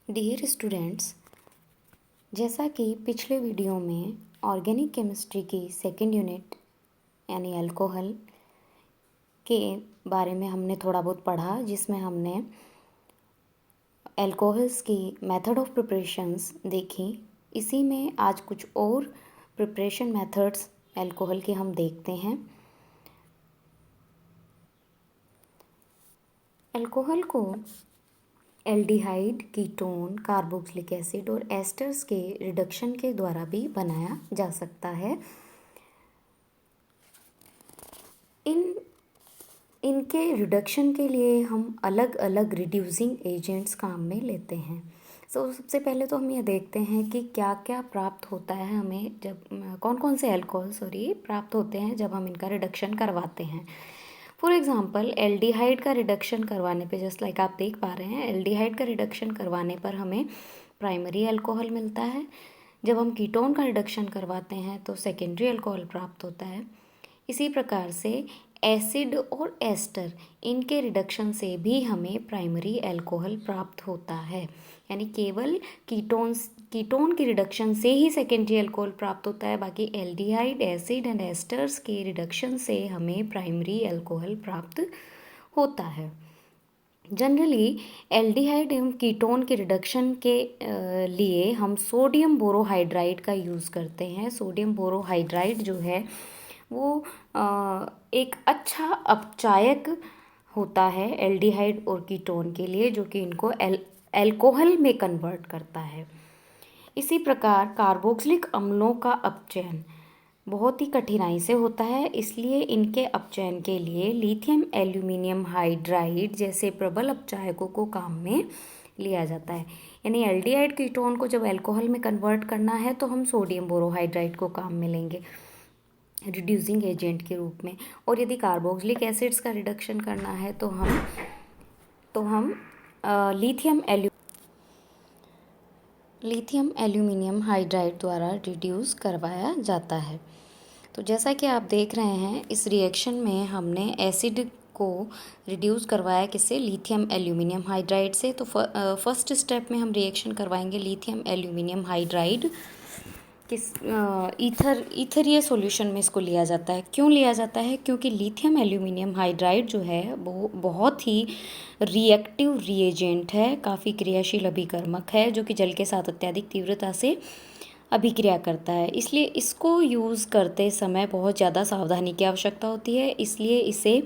Dear students, जैसा कि पिछले वीडियो में ऑर्गेनिक केमिस्ट्री की सेकंड यूनिट यानी अल्कोहल के बारे में हमने थोड़ा बहुत पढ़ा, जिसमें हमने अल्कोहल्स की मेथड ऑफ प्रिपरेशंस देखी। इसी में आज कुछ और प्रिपरेशन मेथड्स अल्कोहल के हम देखते हैं। अल्कोहल को एल्डिहाइड, कीटोन, कार्बोक्सिलिक एसिड और एस्टर्स के रिडक्शन के द्वारा भी बनाया जा सकता है। इनके रिडक्शन के लिए हम अलग अलग रिड्यूसिंग एजेंट्स काम में लेते हैं। सबसे पहले तो हम ये देखते हैं कि क्या क्या प्राप्त होता है हमें, जब कौन कौन से अल्कोहल प्राप्त होते हैं जब हम इनका रिडक्शन करवाते हैं। फॉर एग्ज़ाम्पल, एल्डिहाइड का रिडक्शन करवाने पे, जस्ट लाइक आप देख पा रहे हैं, एल्डिहाइड का रिडक्शन करवाने पर हमें प्राइमरी अल्कोहल मिलता है। जब हम कीटोन का रिडक्शन करवाते हैं तो सेकेंडरी अल्कोहल प्राप्त होता है। इसी प्रकार से एसिड और एस्टर, इनके रिडक्शन से भी हमें प्राइमरी अल्कोहल प्राप्त होता है। यानी केवल कीटोन के रिडक्शन से ही सेकेंडरी अल्कोहल प्राप्त होता है, बाकी एल्डिहाइड, एसिड एंड एस्टर्स के रिडक्शन से हमें प्राइमरी अल्कोहल प्राप्त होता है। जनरली एल्डिहाइड एवं कीटोन के रिडक्शन के लिए हम सोडियम बोरोहाइड्राइड का यूज़ करते हैं। सोडियम बोरोहाइड्राइड जो है वो एक अच्छा अपचायक होता है एल्डिहाइड और कीटोन के लिए, जो कि इनको अल्कोहल में कन्वर्ट करता है। इसी प्रकार कार्बोक्सिलिक अम्लों का अपचयन बहुत ही कठिनाई से होता है, इसलिए इनके अपचयन के लिए लिथियम एल्यूमिनियम हाइड्राइड जैसे प्रबल अपचायकों को काम में लिया जाता है। यानी एल्डिहाइड कीटोन को जब अल्कोहल में कन्वर्ट करना है तो हम सोडियम बोरोहाइड्राइड को काम में लेंगे रिड्यूसिंग एजेंट के रूप में, और यदि कार्बोक्सिलिक एसिड्स का रिडक्शन करना है तो हम लिथियम एल्यूमिनियम हाइड्राइड द्वारा रिड्यूस करवाया जाता है। तो जैसा कि आप देख रहे हैं, इस रिएक्शन में हमने एसिड को रिड्यूस करवाया किससे? लिथियम एल्यूमिनियम हाइड्राइड से। तो फर्स्ट स्टेप में हम रिएक्शन करवाएंगे लिथियम एल्यूमिनियम हाइड्राइड ईथरीय सॉल्यूशन में इसको लिया जाता है। क्यों लिया जाता है? क्योंकि लिथियम एल्यूमिनियम हाइड्राइड जो है वो बहुत ही रिएक्टिव रिएजेंट है, काफ़ी क्रियाशील अभिकर्मक है, जो कि जल के साथ अत्यधिक तीव्रता से अभिक्रिया करता है। इसलिए इसको यूज़ करते समय बहुत ज़्यादा सावधानी की आवश्यकता होती है। इसलिए इसे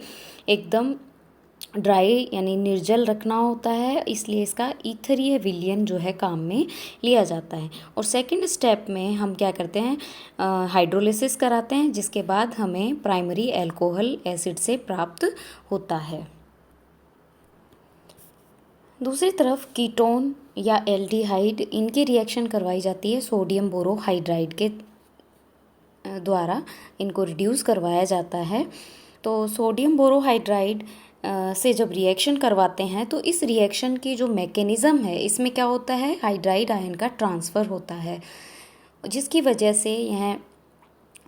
एकदम ड्राई यानी निर्जल रखना होता है, इसलिए इसका ईथरीय विलयन जो है काम में लिया जाता है। और सेकंड स्टेप में हम क्या करते हैं? हाइड्रोलिसिस कराते हैं, जिसके बाद हमें प्राइमरी अल्कोहल एसिड से प्राप्त होता है। दूसरी तरफ कीटोन या एल्डिहाइड, इनकी रिएक्शन करवाई जाती है सोडियम बोरोहाइड्राइड के द्वारा, इनको रिड्यूस करवाया जाता है। तो सोडियम बोरोहाइड्राइड से जब रिएक्शन करवाते हैं तो इस रिएक्शन की जो मैकेनिज़्म है, इसमें क्या होता है? हाइड्राइड आयन का ट्रांसफ़र होता है, जिसकी वजह से यह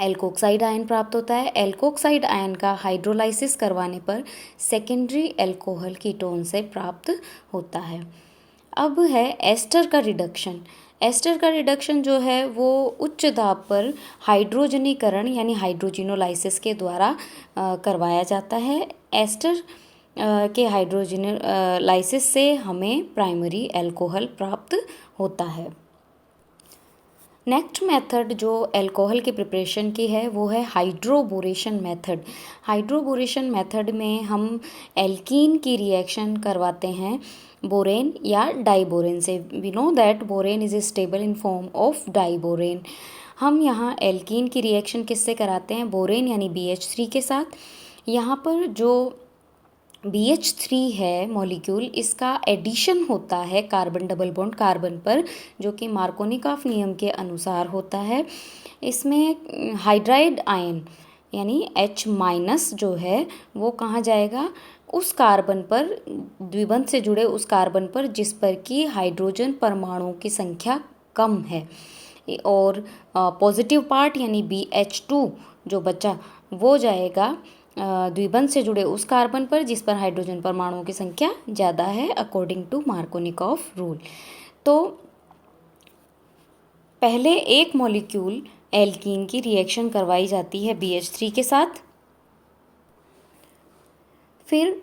एल्कोक्साइड आयन प्राप्त होता है। एल्कोक्साइड आयन का हाइड्रोलाइसिस करवाने पर सेकेंडरी अल्कोहल कीटोन से प्राप्त होता है। अब है एस्टर का रिडक्शन। एस्टर का रिडक्शन जो है वो उच्च दाब पर हाइड्रोजनीकरण यानी हाइड्रोजिनोलाइसिस के द्वारा करवाया जाता है। एस्टर के हाइड्रोजिनोलाइसिस से हमें प्राइमरी अल्कोहल प्राप्त होता है। नेक्स्ट मेथड जो अल्कोहल के प्रिपरेशन की है वो है हाइड्रोबोरेशन मेथड। हाइड्रोबोरेशन मेथड में हम एल्कीन की रिएक्शन करवाते हैं बोरेन या डाइबोरेन से। We know that borane is stable in form of diborane. हम यहाँ एल्कीन की रिएक्शन किससे कराते हैं? बोरेन यानी BH3 के साथ। यहाँ पर जो BH3 है मॉलिक्यूल, इसका एडिशन होता है कार्बन डबल बॉन्ड कार्बन पर, जो कि मार्कोनिकॉफ नियम के अनुसार होता है। इसमें हाइड्राइड आयन यानी H- जो है वो कहाँ जाएगा? उस कार्बन पर, द्विबंध से जुड़े उस कार्बन पर जिस पर कि हाइड्रोजन परमाणुओं की संख्या कम है, और पॉजिटिव पार्ट यानी BH2 जो बचा वो जाएगा द्विबंध से जुड़े उस कार्बन पर जिस पर हाइड्रोजन परमाणुओं की संख्या ज़्यादा है, अकॉर्डिंग टू मार्कोनिकॉफ रूल। तो पहले एक मॉलिक्यूल एल्कीन की रिएक्शन करवाई जाती है BH3 के साथ, फिर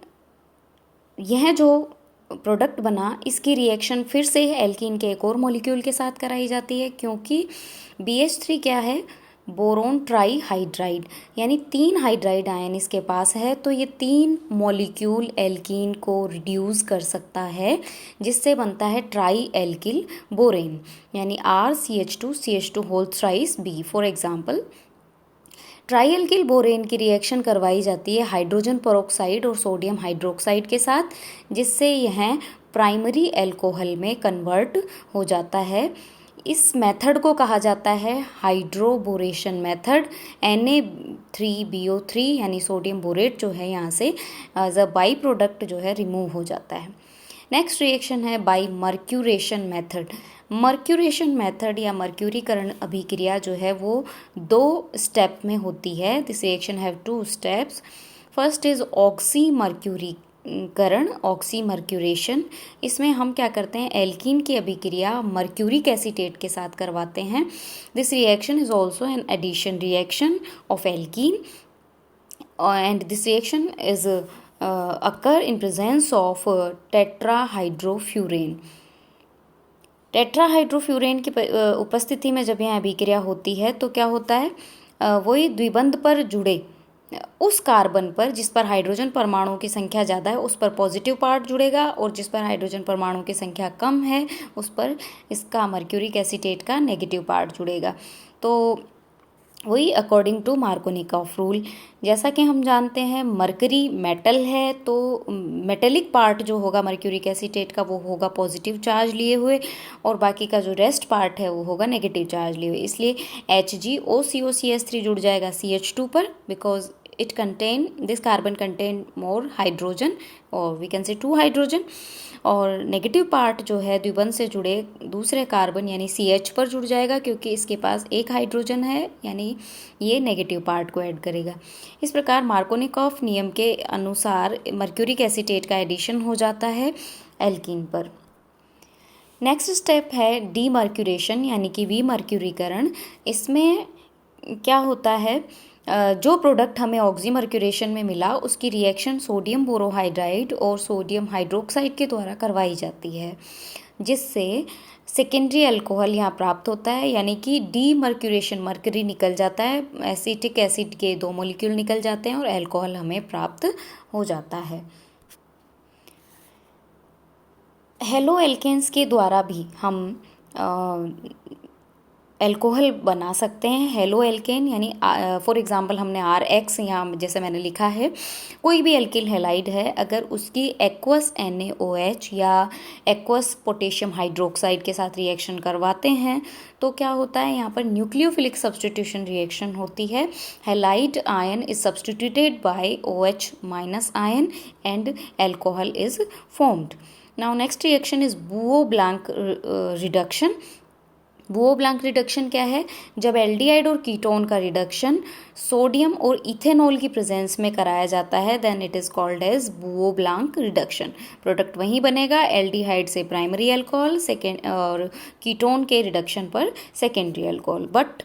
यह जो प्रोडक्ट बना इसकी रिएक्शन फिर से एल्कीन के एक और मॉलिक्यूल के साथ कराई जाती है, क्योंकि BH3 क्या है, बोरोन ट्राई हाइड्राइड, यानी 3 हाइड्राइड आयन इसके पास है, तो ये 3 मॉलिक्यूल एल्कीन को रिड्यूस कर सकता है, जिससे बनता है ट्राई एल्किल बोरेन, यानी RCH2CH2 whole thrice B। For example, trialkyl borane की रिएक्शन करवाई जाती है हाइड्रोजन पेरोक्साइड और सोडियम हाइड्रोक्साइड के साथ, जिससे यह प्राइमरी अल्कोहल में कन्वर्ट हो जाता है। इस मेथड को कहा जाता है हाइड्रोबोरेशन मेथड। Na3BO3 यानी सोडियम बोरेट जो है यहाँ से एज अ बाई प्रोडक्ट जो है रिमूव हो जाता है। नेक्स्ट रिएक्शन है by mercuration method. Mercuration method या मर्क्यूरीकरण अभिक्रिया जो है वो 2 स्टेप में होती है। This reaction have 2 steps. First is oxy mercuration. इसमें हम क्या करते हैं, एल्कीन की अभिक्रिया मर्क्यूरिक एसीटेट के साथ करवाते हैं। This reaction is also an addition reaction of alkene and this reaction is occur in presence of tetrahydrofuran. Tetrahydrofuran की उपस्थिति में जब यह अभिक्रिया होती है तो क्या होता है, वही द्विबंध पर जुड़े उस कार्बन पर जिस पर हाइड्रोजन परमाणुओं की संख्या ज़्यादा है उस पर पॉजिटिव पार्ट जुड़ेगा, और जिस पर हाइड्रोजन परमाणुओं की संख्या कम है उस पर इसका मर्क्यूरिक एसीटेट का नेगेटिव पार्ट जुड़ेगा। तो वही अकॉर्डिंग टू मार्कोनिकॉफ रूल। जैसा कि हम जानते हैं मरकरी मेटल है, तो मेटेलिक पार्ट जो होगा मर्क्यूरिक एसीटेट का वो होगा पॉजिटिव चार्ज लिए हुए, और बाकी का जो रेस्ट पार्ट है वो होगा नेगेटिव चार्ज लिए हुए। इसलिए HgOCOCH3 जुड़ जाएगा CH2 पर, because this carbon contain more hydrogen, और वी कैन से 2 हाइड्रोजन, और नेगेटिव पार्ट जो है द्विबंध से जुड़े दूसरे कार्बन यानी CH पर जुड़ जाएगा, क्योंकि इसके पास 1 हाइड्रोजन है, यानी ये नेगेटिव पार्ट को ऐड करेगा। इस प्रकार मार्कोनिकॉफ नियम के अनुसार मर्क्यूरिक एसीटेट का एडिशन हो जाता है एल्कीन पर। नेक्स्ट स्टेप है डीमर्क्यूरेशन यानी कि विमर्क्यूरीकरण। इसमें क्या होता है, जो प्रोडक्ट हमें ऑक्सीमर्क्यूरेशन में मिला उसकी रिएक्शन सोडियम बोरोहाइड्राइड और सोडियम हाइड्रोक्साइड के द्वारा करवाई जाती है, जिससे सेकेंडरी अल्कोहल यहाँ प्राप्त होता है, यानी कि डीमर्क्यूरेशन मर्करी निकल जाता है, एसिटिक एसिड के 2 मॉलिक्यूल निकल जाते हैं और अल्कोहल हमें प्राप्त हो जाता है। हेलो एल्केन्स के द्वारा भी हम अल्कोहल बना सकते हैं। हेलो एल्केन यानी फॉर एग्जांपल हमने RX यहाँ जैसे मैंने लिखा है, कोई भी एल्किल हैलाइड है, अगर उसकी एक्वस NaOH या एक्वस पोटेशियम हाइड्रोक्साइड के साथ रिएक्शन करवाते हैं तो क्या होता है, यहाँ पर न्यूक्लियोफिलिक सब्स्टिट्यूशन रिएक्शन होती है। Halide ion is substituted by OH minus ion and alcohol is formed. Now next reaction is Bouveault Blanc reduction. Bouveault Blanc reduction क्या है, जब एल्डिहाइड और कीटोन का रिडक्शन सोडियम और इथेनॉल की प्रेजेंस में कराया जाता है, then it is called as Bouveault Blanc reduction. Product वहीं बनेगा, एल्डिहाइड से प्राइमरी अल्कोहल, सेकेंड और कीटोन के रिडक्शन पर secondary alcohol. But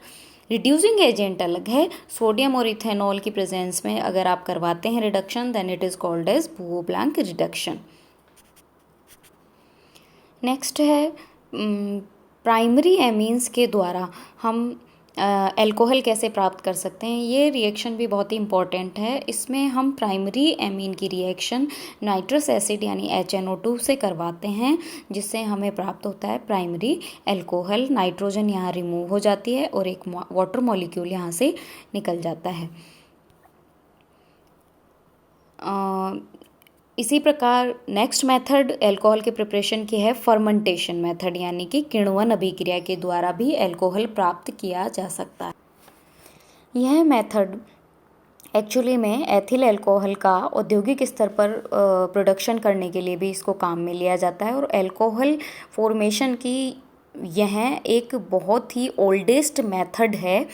reducing agent अलग है, सोडियम और इथेनॉल की प्रेजेंस में अगर आप करवाते हैं reduction, then it is called as Bouveault Blanc reduction. Next है प्राइमरी एमीन्स के द्वारा हम अल्कोहल कैसे प्राप्त कर सकते हैं। ये रिएक्शन भी बहुत ही इम्पॉर्टेंट है। इसमें हम प्राइमरी एमीन की रिएक्शन नाइट्रस एसिड यानी HNO2 से करवाते हैं, जिससे हमें प्राप्त होता है प्राइमरी अल्कोहल। नाइट्रोजन यहाँ रिमूव हो जाती है और एक वाटर मॉलिक्यूल यहाँ से निकल जाता है। इसी प्रकार नेक्स्ट मेथड अल्कोहल के प्रिपरेशन की है फर्मेंटेशन मेथड, यानी कि किण्वन अभिक्रिया के द्वारा भी अल्कोहल प्राप्त किया जा सकता है। यह मेथड एक्चुअली में एथिल अल्कोहल का औद्योगिक स्तर पर प्रोडक्शन करने के लिए भी इसको काम में लिया जाता है, और अल्कोहल फॉर्मेशन की यह एक बहुत ही ओल्डेस्ट मेथड है।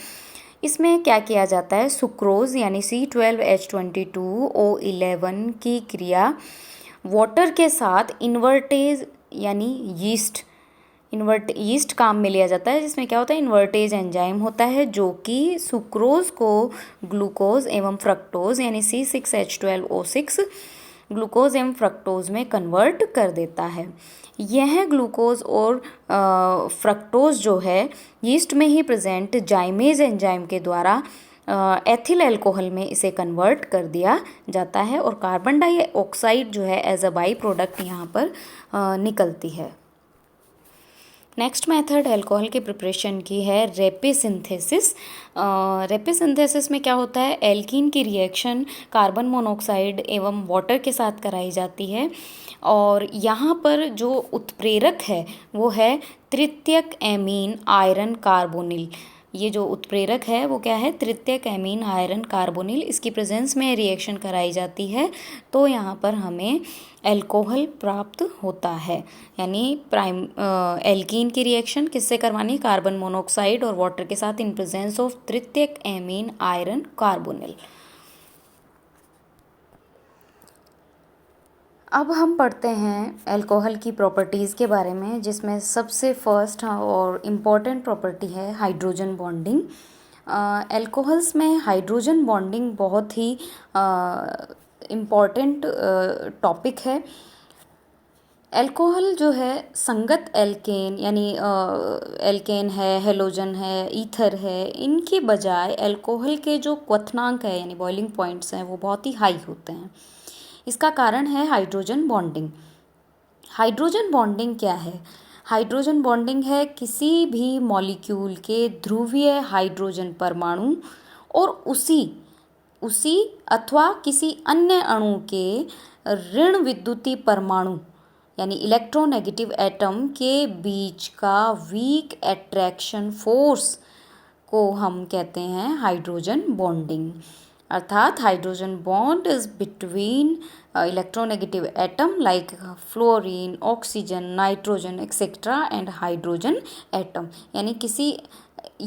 इसमें क्या किया जाता है, सुक्रोज यानी C12H22O11 की क्रिया वाटर के साथ इन्वर्टेज यानी यीस्ट इन्वर्ट ईस्ट काम में लिया जाता है, जिसमें क्या होता है, इन्वर्टेज एंजाइम होता है जो कि सुक्रोज को ग्लूकोज एवं फ्रक्टोज यानी C6H12O6 ग्लूकोज एवं फ्रक्टोज में कन्वर्ट कर देता है। यह ग्लूकोज और फ्रक्टोज जो है यीस्ट में ही प्रेजेंट जाइमेज एंजाइम के द्वारा एथिल अल्कोहल में इसे कन्वर्ट कर दिया जाता है और कार्बन डाइऑक्साइड जो है एज अ बाई प्रोडक्ट यहाँ पर निकलती है। नेक्स्ट मेथड अल्कोहल के प्रिपरेशन की है रेपिसिंथेसिस। रेपिसिंथेसिस में क्या होता है, एल्कीन की रिएक्शन कार्बन मोनोऑक्साइड एवं वाटर के साथ कराई जाती है और यहाँ पर जो उत्प्रेरक है वो है तृतीयक एमीन आयरन कार्बोनिल। ये जो उत्प्रेरक है वो क्या है, तृतीयक एमीन आयरन कार्बोनिल। इसकी प्रेजेंस में रिएक्शन कराई जाती है तो यहाँ पर हमें अल्कोहल प्राप्त होता है। यानी एल्कीन की रिएक्शन किससे करवानी, कार्बन मोनोऑक्साइड और वाटर के साथ इन प्रेजेंस ऑफ तृतीयक एमीन आयरन कार्बोनिल। अब हम पढ़ते हैं अल्कोहल की प्रॉपर्टीज़ के बारे में, जिसमें सबसे फर्स्ट और इम्पॉर्टेंट प्रॉपर्टी है हाइड्रोजन बॉन्डिंग। अल्कोहल्स में हाइड्रोजन बॉन्डिंग बहुत ही इम्पॉर्टेंट टॉपिक है। अल्कोहल जो है संगत एल्केन यानी एल्केन है, हेलोजन है, ईथर है, इनके बजाय अल्कोहल के जो क्वथनांक है यानी बॉइलिंग पॉइंट्स हैं वो बहुत ही हाई होते हैं। इसका कारण है हाइड्रोजन बॉन्डिंग। हाइड्रोजन बॉन्डिंग क्या है, हाइड्रोजन बॉन्डिंग है किसी भी मॉलिक्यूल के ध्रुवीय हाइड्रोजन परमाणु और उसी अथवा किसी अन्य अणु के ऋण विद्युतीय परमाणु यानी इलेक्ट्रोनेगेटिव एटम के बीच का वीक अट्रैक्शन फोर्स को हम कहते हैं हाइड्रोजन बॉन्डिंग। अर्थात hydrogen bond is between electronegative atom like fluorine, oxygen, nitrogen etcetera and hydrogen atom. यानी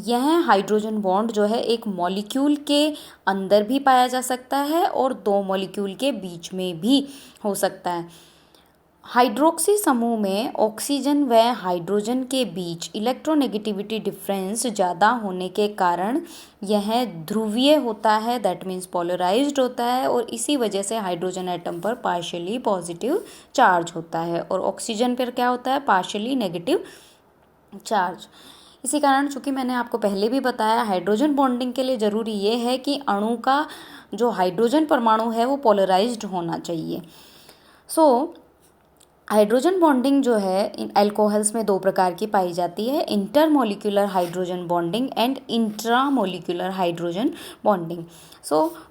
यह हाइड्रोजन बॉन्ड जो है एक मॉलिक्यूल के अंदर भी पाया जा सकता है और दो मॉलिक्यूल के बीच में भी हो सकता है। हाइड्रोक्सी समूह में ऑक्सीजन व हाइड्रोजन के बीच इलेक्ट्रोनेगेटिविटी डिफरेंस ज़्यादा होने के कारण यह ध्रुवीय होता है, दैट मीन्स पोलराइज्ड होता है और इसी वजह से हाइड्रोजन एटम पर पार्शियली पॉजिटिव चार्ज होता है और ऑक्सीजन पर क्या होता है, पार्शियली नेगेटिव चार्ज। इसी कारण चूँकि मैंने आपको पहले भी बताया हाइड्रोजन बॉन्डिंग के लिए ज़रूरी ये है कि अणु का जो हाइड्रोजन परमाणु है वो पोलराइज्ड होना चाहिए। हाइड्रोजन बॉन्डिंग जो है इन अल्कोहल्स में दो प्रकार की पाई जाती है, intermolecular hydrogen bonding and intramolecular hydrogen bonding.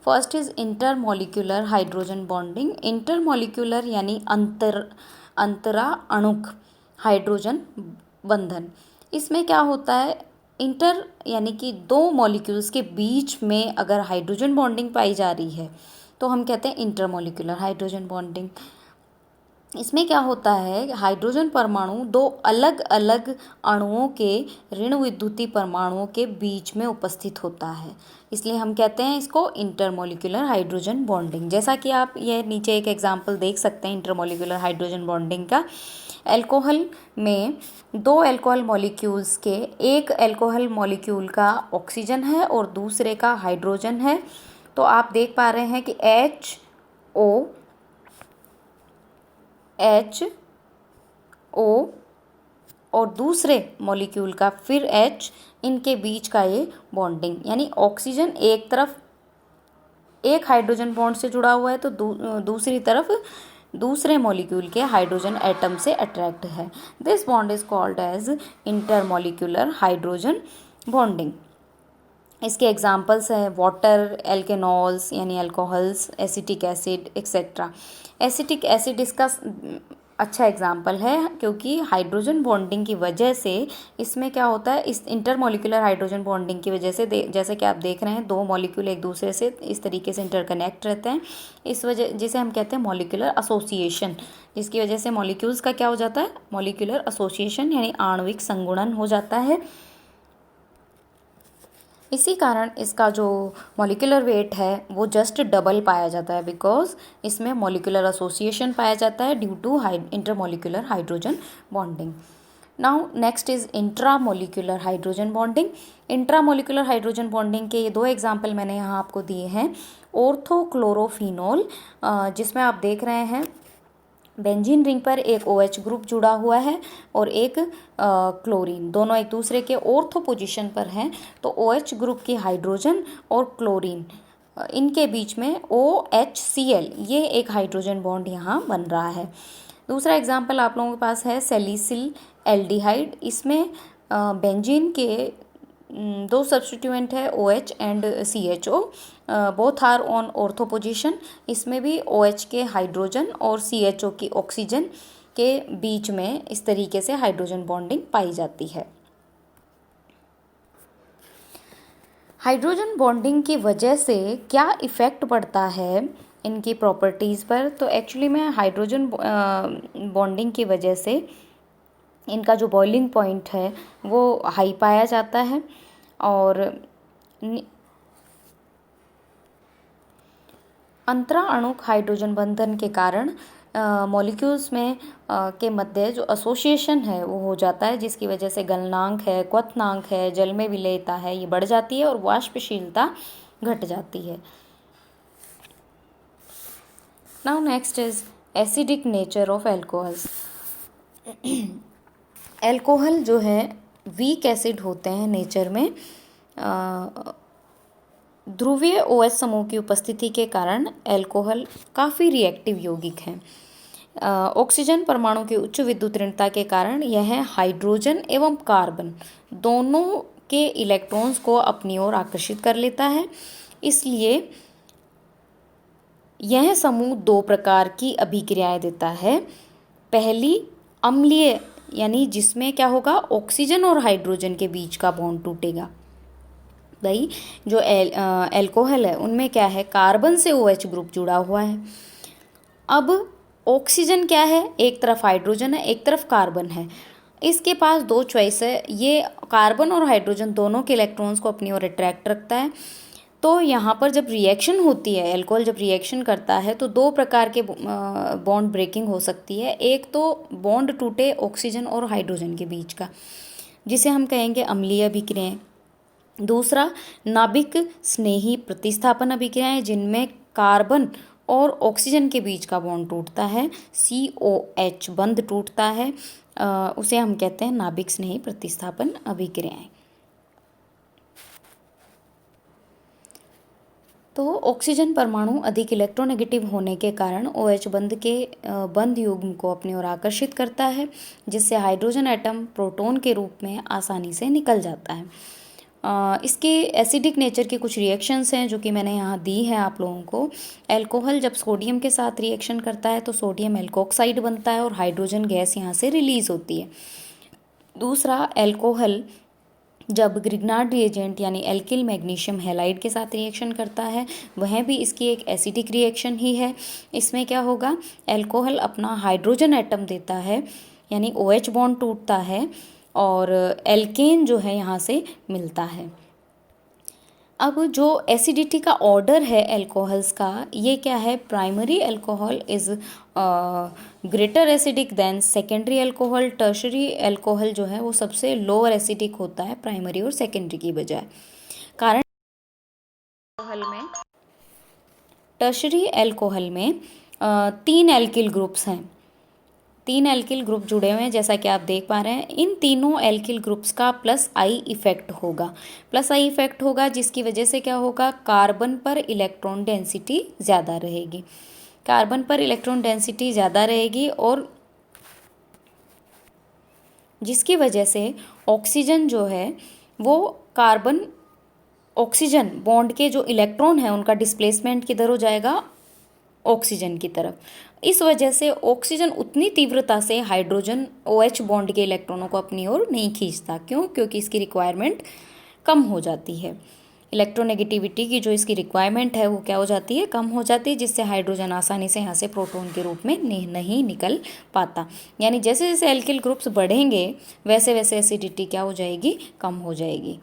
First is intermolecular hydrogen bonding. Intermolecular यानी अंतरा अणुक हाइड्रोजन बंधन। इसमें क्या होता है, इंटर यानी कि दो मॉलिक्यूल्स के बीच में अगर हाइड्रोजन बॉन्डिंग पाई जा रही है तो हम कहते हैं इंटरमोलिक्यूलर हाइड्रोजन बॉन्डिंग। इसमें क्या होता है, हाइड्रोजन परमाणु दो अलग अलग अणुओं के ऋण विद्युतीय परमाणुओं के बीच में उपस्थित होता है, इसलिए हम कहते हैं इसको इंटरमोलिक्यूलर हाइड्रोजन बॉन्डिंग। जैसा कि आप ये नीचे एक एग्जांपल देख सकते हैं इंटरमोलिक्यूलर हाइड्रोजन बॉन्डिंग का। अल्कोहल में दो अल्कोहल मॉलिक्यूल्स के एक अल्कोहल मॉलिक्यूल का ऑक्सीजन है और दूसरे का हाइड्रोजन है, तो आप देख पा रहे हैं कि HO और दूसरे मॉलिक्यूल का फिर H, इनके बीच का ये बॉन्डिंग यानी ऑक्सीजन एक तरफ एक हाइड्रोजन बॉन्ड से जुड़ा हुआ है तो दूसरी तरफ दूसरे मॉलिक्यूल के हाइड्रोजन एटम से अट्रैक्ट है। This bond is called as intermolecular hydrogen bonding. इसके एग्जाम्पल्स हैं वाटर, एल्केनॉल्स यानी alcohols, acetic acid etcetera. Acetic acid इसका अच्छा एग्जाम्पल है क्योंकि हाइड्रोजन बॉन्डिंग की वजह से इसमें क्या होता है, इस इंटरमॉलिक्यूलर हाइड्रोजन बॉन्डिंग की वजह से जैसे कि आप देख रहे हैं दो मॉलिक्यूल एक दूसरे से इस तरीके से इंटरकनेक्ट रहते हैं, इस वजह जिसे हम कहते हैं मॉलिक्यूलर एसोसिएशन, जिसकी वजह से मॉलिक्यूल्स का क्या हो जाता है, मॉलिक्यूलर एसोसिएशन यानी आणविक संगुणन हो जाता है। इसी कारण इसका जो मॉलिक्यूलर वेट है वो जस्ट डबल पाया जाता है बिकॉज इसमें मॉलिक्यूलर एसोसिएशन पाया जाता है due to intermolecular hydrogen bonding. Now next is intramolecular hydrogen bonding. Intramolecular hydrogen bonding के ये दो एग्जाम्पल मैंने यहाँ आपको दिए हैं। ऑर्थोक्लोरोफिनोल, जिसमें आप देख रहे हैं बेंजीन रिंग पर एक OH ग्रुप जुड़ा हुआ है और एक क्लोरीन, दोनों एक दूसरे के ऑर्थो पोजीशन पर हैं। तो OH ग्रुप की हाइड्रोजन और क्लोरीन, इनके बीच में OHCl, ये एक हाइड्रोजन बॉन्ड यहाँ बन रहा है। दूसरा एग्जाम्पल आप लोगों के पास है सैलिसिल एल्डिहाइड। इसमें बेंजीन के दो सब्स्टिट्यूएंट है OH and CHO, both are on ortho position. इसमें भी OH के हाइड्रोजन और CHO की ऑक्सीजन के बीच में इस तरीके से हाइड्रोजन बॉन्डिंग पाई जाती है। हाइड्रोजन बॉन्डिंग की वजह से क्या इफ़ेक्ट पड़ता है इनकी प्रॉपर्टीज़ पर? तो एक्चुअली में हाइड्रोजन बॉन्डिंग की वजह से इनका जो बॉइलिंग पॉइंट है वो हाई पाया जाता है और अंतरा अणुक हाइड्रोजन बंधन के कारण मॉलिक्यूल्स में के मध्य जो एसोसिएशन है वो हो जाता है, जिसकी वजह से गलनांक है, क्वथनांक है, जल में विलेयता है, ये बढ़ जाती है और वाष्पशीलता घट जाती है। Now next is acidic nature of alcohols. Alcohol जो है वीक एसिड होते हैं नेचर में। ध्रुवीय OH समूह की उपस्थिति के कारण एल्कोहल काफ़ी रिएक्टिव यौगिक हैं। ऑक्सीजन परमाणु की उच्च विद्युत ऋणता के कारण यह हाइड्रोजन एवं कार्बन दोनों के इलेक्ट्रॉन्स को अपनी ओर आकर्षित कर लेता है। इसलिए यह समूह दो प्रकार की अभिक्रियाएं देता है। पहली अम्लीय, यानी जिसमें क्या होगा, ऑक्सीजन और हाइड्रोजन के बीच का बॉन्ड टूटेगा। भाई जो एल्कोहल है उनमें क्या है, कार्बन से OH ग्रुप जुड़ा हुआ है। अब ऑक्सीजन क्या है, एक तरफ हाइड्रोजन है एक तरफ कार्बन है। इसके पास दो चॉइस है, ये कार्बन और हाइड्रोजन दोनों के इलेक्ट्रॉन्स को अपनी ओर अट्रैक्ट रखता है। तो यहाँ पर जब रिएक्शन होती है, एल्कोहल जब रिएक्शन करता है तो दो प्रकार के बॉन्ड ब्रेकिंग हो सकती है। एक तो बॉन्ड टूटे ऑक्सीजन और हाइड्रोजन के बीच का, जिसे हम कहेंगे अम्लीय अभिक्रियाएं। दूसरा नाभिक स्नेही प्रतिस्थापन अभिक्रियाएं, जिनमें कार्बन और ऑक्सीजन के बीच का बॉन्ड टूटता है, COH बंध टूटता है, उसे हम कहते हैं नाभिक स्नेही प्रतिस्थापन अभिक्रियाएं। तो ऑक्सीजन परमाणु अधिक इलेक्ट्रोनेगेटिव होने के कारण OH बंध के बंध युग्म को अपनी ओर आकर्षित करता है, जिससे हाइड्रोजन एटम प्रोटॉन के रूप में आसानी से निकल जाता है। इसके एसिडिक नेचर की कुछ रिएक्शंस हैं जो कि मैंने यहाँ दी है आप लोगों को। एल्कोहल जब सोडियम के साथ रिएक्शन करता है तो सोडियम एल्कोक्साइड बनता है और हाइड्रोजन गैस यहाँ से रिलीज होती है। दूसरा, एल्कोहल जब ग्रिग्नार्ड रिएजेंट यानी एल्किल मैग्नीशियम हैलाइड के साथ रिएक्शन करता है, वह भी इसकी एक एसिडिक रिएक्शन ही है। इसमें क्या होगा, एल्कोहल अपना हाइड्रोजन एटम देता है, यानी OH बॉन्ड टूटता है और एल्केन जो है यहाँ से मिलता है। अब जो एसिडिटी का ऑर्डर है एल्कोहल्स का, ये क्या है, primary alcohol is greater acidic then secondary alcohol. Tertiary alcohol जो है वो सबसे लोअर एसिडिक होता है प्राइमरी और सेकेंडरी की बजाय। कारण टर्शरी अल्कोहल में 3 एल्किल ग्रुप्स हैं, 3 एल्किल ग्रुप जुड़े हुए हैं जैसा कि आप देख पा रहे हैं। इन तीनों एल्किल ग्रुप्स का +I इफेक्ट होगा, +I इफेक्ट होगा, जिसकी वजह से क्या होगा, कार्बन पर इलेक्ट्रॉन डेंसिटी ज़्यादा रहेगी। कार्बन पर इलेक्ट्रॉन डेंसिटी ज़्यादा रहेगी और जिसकी वजह से ऑक्सीजन जो है वो कार्बन ऑक्सीजन बॉन्ड के जो इलेक्ट्रॉन है उनका डिस्प्लेसमेंट किधर हो जाएगा, ऑक्सीजन की तरफ। इस वजह से ऑक्सीजन उतनी तीव्रता से हाइड्रोजन OH बॉन्ड के इलेक्ट्रॉनों को अपनी ओर नहीं खींचता। क्यों? क्योंकि इसकी रिक्वायरमेंट कम हो जाती है। इलेक्ट्रोनेगेटिविटी की जो इसकी रिक्वायरमेंट है वो क्या हो जाती है, कम हो जाती है, जिससे हाइड्रोजन आसानी से यहाँ से प्रोटॉन के रूप में नहीं निकल पाता। यानी जैसे जैसे एल्किल ग्रुप्स बढ़ेंगे वैसे वैसे एसिडिटी क्या हो जाएगी, कम हो जाएगी।